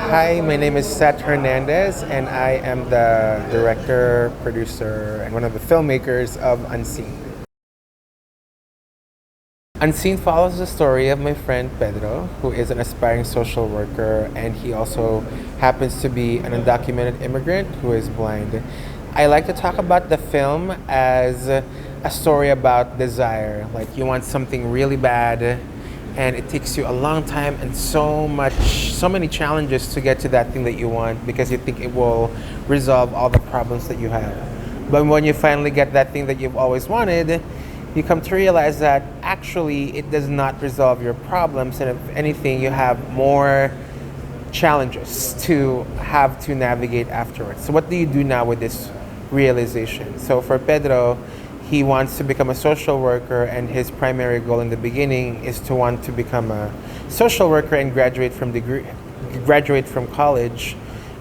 Hi, my name is Set Hernandez, and I am the director, producer, and one of the filmmakers of Unseen. Unseen follows the story of my friend Pedro, who is an aspiring social worker, and he also happens to be an undocumented immigrant who is blind. I like to talk about the film as a story about desire. Like, you want something really bad, and it takes you a long time and so many challenges to get to that thing that you want because you think it will resolve all the problems that you have. But when you finally get that thing that you've always wanted, you come to realize that actually it does not resolve your problems, and if anything, you have more challenges to have to navigate afterwards. So what do you do now with this realization? So for Pedro, he wants to become a social worker, and his primary goal in the beginning is to want to become a social worker and graduate from college.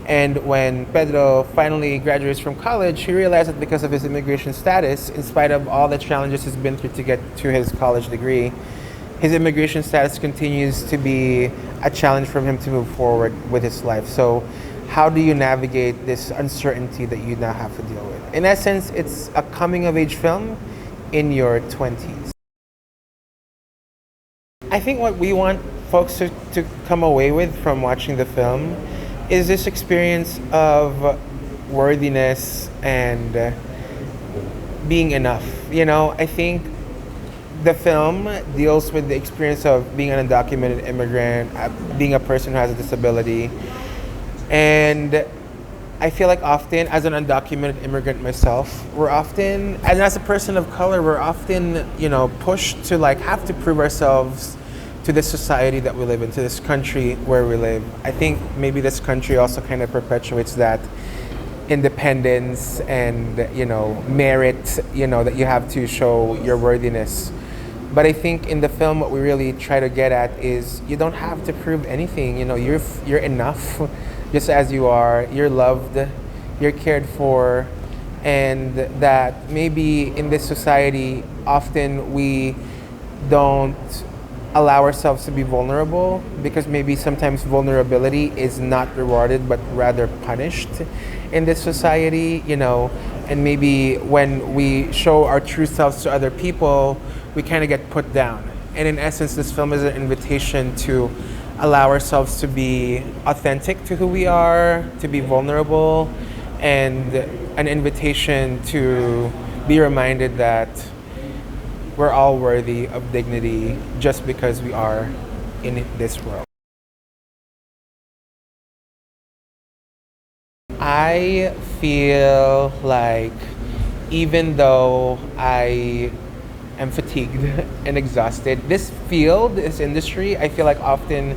And when Pedro finally graduates from college, he realized that because of his immigration status, in spite of all the challenges he's been through to get to his college degree, his immigration status continues to be a challenge for him to move forward with his life. So how do you navigate this uncertainty that you now have to deal with? In essence, it's a coming of age film in your 20s. I think what we want folks to come away with from watching the film is this experience of worthiness and being enough. I think the film deals with the experience of being an undocumented immigrant, being a person who has a disability. And I feel like often, as an undocumented immigrant myself, and as a person of color, we're often, pushed to have to prove ourselves to this society that we live in, to this country where we live. I think maybe this country also kind of perpetuates that independence and, merit, that you have to show your worthiness. But I think in the film, what we really try to get at is you don't have to prove anything. You're enough just as you are. You're loved, you're cared for, and that maybe in this society, often we don't allow ourselves to be vulnerable because maybe sometimes vulnerability is not rewarded but rather punished in this society, and maybe when we show our true selves to other people, we kind of get put down. And in essence, this film is an invitation to allow ourselves to be authentic to who we are, to be vulnerable, and an invitation to be reminded that we're all worthy of dignity just because we are in this world. I feel like even though I am fatigued and exhausted, this field, this industry, I feel like often,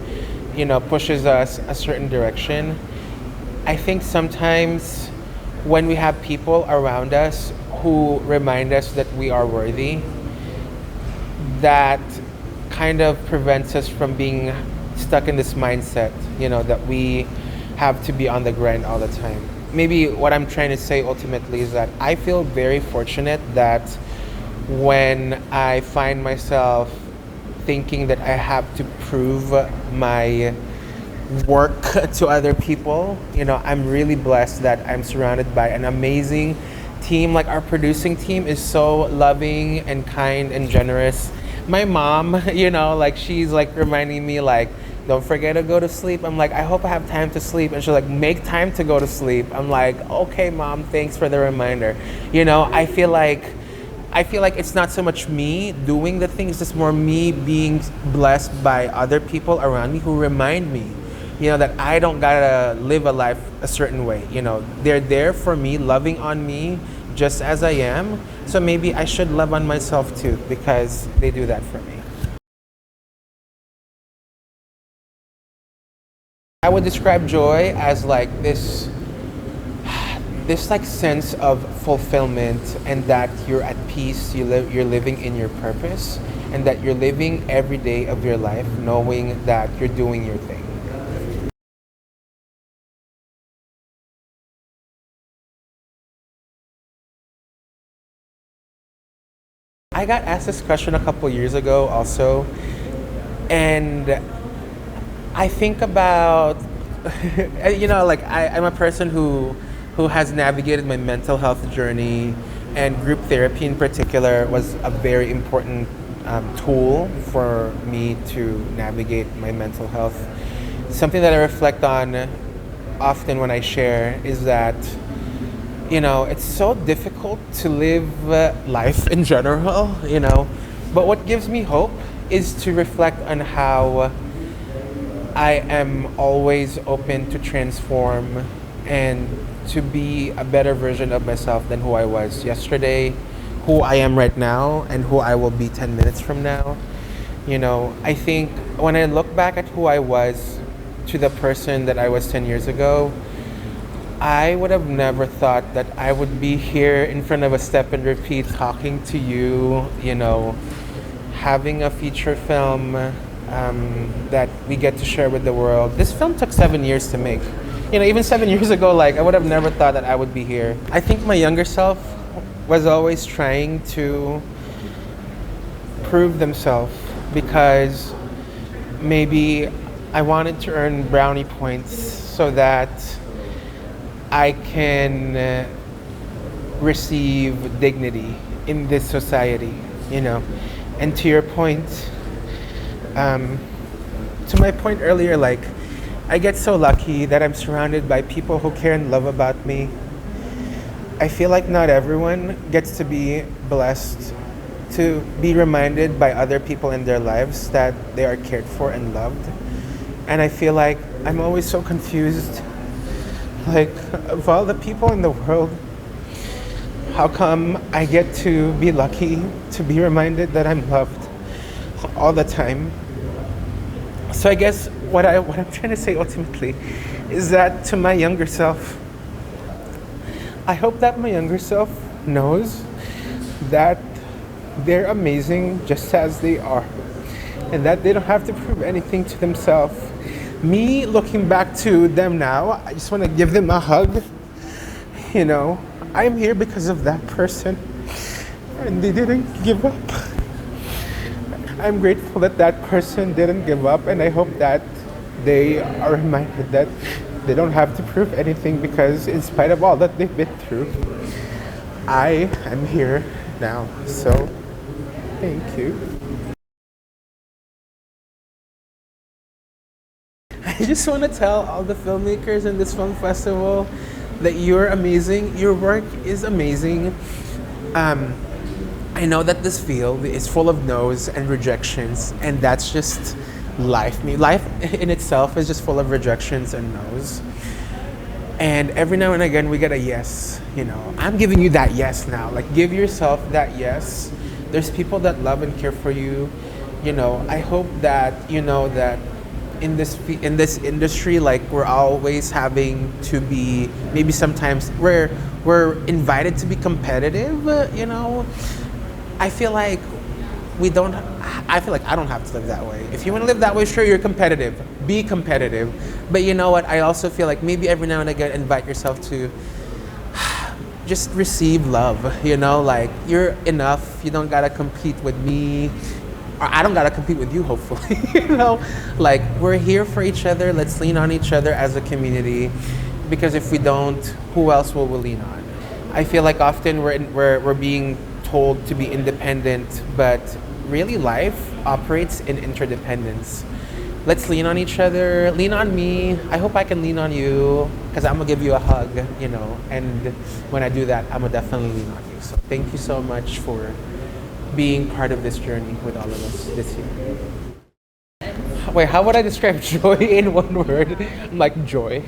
pushes us a certain direction. I think sometimes when we have people around us who remind us that we are worthy, that kind of prevents us from being stuck in this mindset, that we have to be on the grind all the time. Maybe what I'm trying to say ultimately is that I feel very fortunate that when I find myself thinking that I have to prove my work to other people, I'm really blessed that I'm surrounded by an amazing team. Like, our producing team is so loving and kind and generous. My mom, she's reminding me, don't forget to go to sleep. I'm like, I hope I have time to sleep. And she's like, make time to go to sleep. I'm like, okay, Mom, thanks for the reminder. I feel like it's not so much me doing the things, it's more me being blessed by other people around me who remind me, that I don't gotta live a life a certain way. They're there for me, loving on me just as I am. So maybe I should love on myself too, because they do that for me. I would describe joy as this sense of fulfillment, and that you're at peace, you're living in your purpose, and that you're living every day of your life knowing that you're doing your thing. I got asked this question a couple years ago also, and I think about like I'm a person who has navigated my mental health journey, and group therapy in particular was a very important tool for me to navigate my mental health. Something that I reflect on often when I share is that it's so difficult to live life in general, but what gives me hope is to reflect on how I am always open to transform and to be a better version of myself than who I was yesterday, who I am right now, and who I will be 10 minutes from now. I think when I look back at who I was to the person that I was 10 years ago, I would have never thought that I would be here in front of a step and repeat talking to you, having a feature film that we get to share with the world. This film took 7 years to make. Even 7 years ago, like, I would have never thought that I would be here. I think my younger self was always trying to prove themselves because maybe I wanted to earn brownie points so that I can receive dignity in this society, And to your point, to my point earlier, like, I get so lucky that I'm surrounded by people who care and love about me. I feel like not everyone gets to be blessed to be reminded by other people in their lives that they are cared for and loved. And I feel like I'm always so confused. Like, of all the people in the world, how come I get to be lucky to be reminded that I'm loved all the time? So I guess what I'm trying to say ultimately is that to my younger self, I hope that my younger self knows that they're amazing just as they are, and that they don't have to prove anything to themselves. Me looking back to them now, I just want to give them a hug. I'm here because of that person, and they didn't give up. I'm grateful that that person didn't give up, and I hope that they are reminded that they don't have to prove anything because in spite of all that they've been through, I am here now. So, thank you. I just want to tell all the filmmakers in this film festival that you're amazing. Your work is amazing. I know that this field is full of no's and rejections, and that's just life. Life in itself is just full of rejections and no's. And every now and again, we get a yes. I'm giving you that yes now. Like, give yourself that yes. There's people that love and care for you. I hope that that in this industry, like, we're always having to be, maybe sometimes we're invited to be competitive. I feel like I don't have to live that way. If you want to live that way, sure, you're competitive. Be competitive. But you know what? I also feel like maybe every now and again, invite yourself to just receive love. Like, you're enough. You don't gotta compete with me. Or I don't gotta compete with you, hopefully. Like, we're here for each other. Let's lean on each other as a community. Because if we don't, who else will we lean on? I feel like often we're being told to be independent, but really life operates in interdependence. Let's lean on each other. Lean on me. I hope I can lean on you because I'm gonna give you a hug, and when I do that, I'm gonna definitely lean on you. So thank you so much for being part of this journey with all of us this year. Wait, how would I describe joy in one word? I'm like, joy.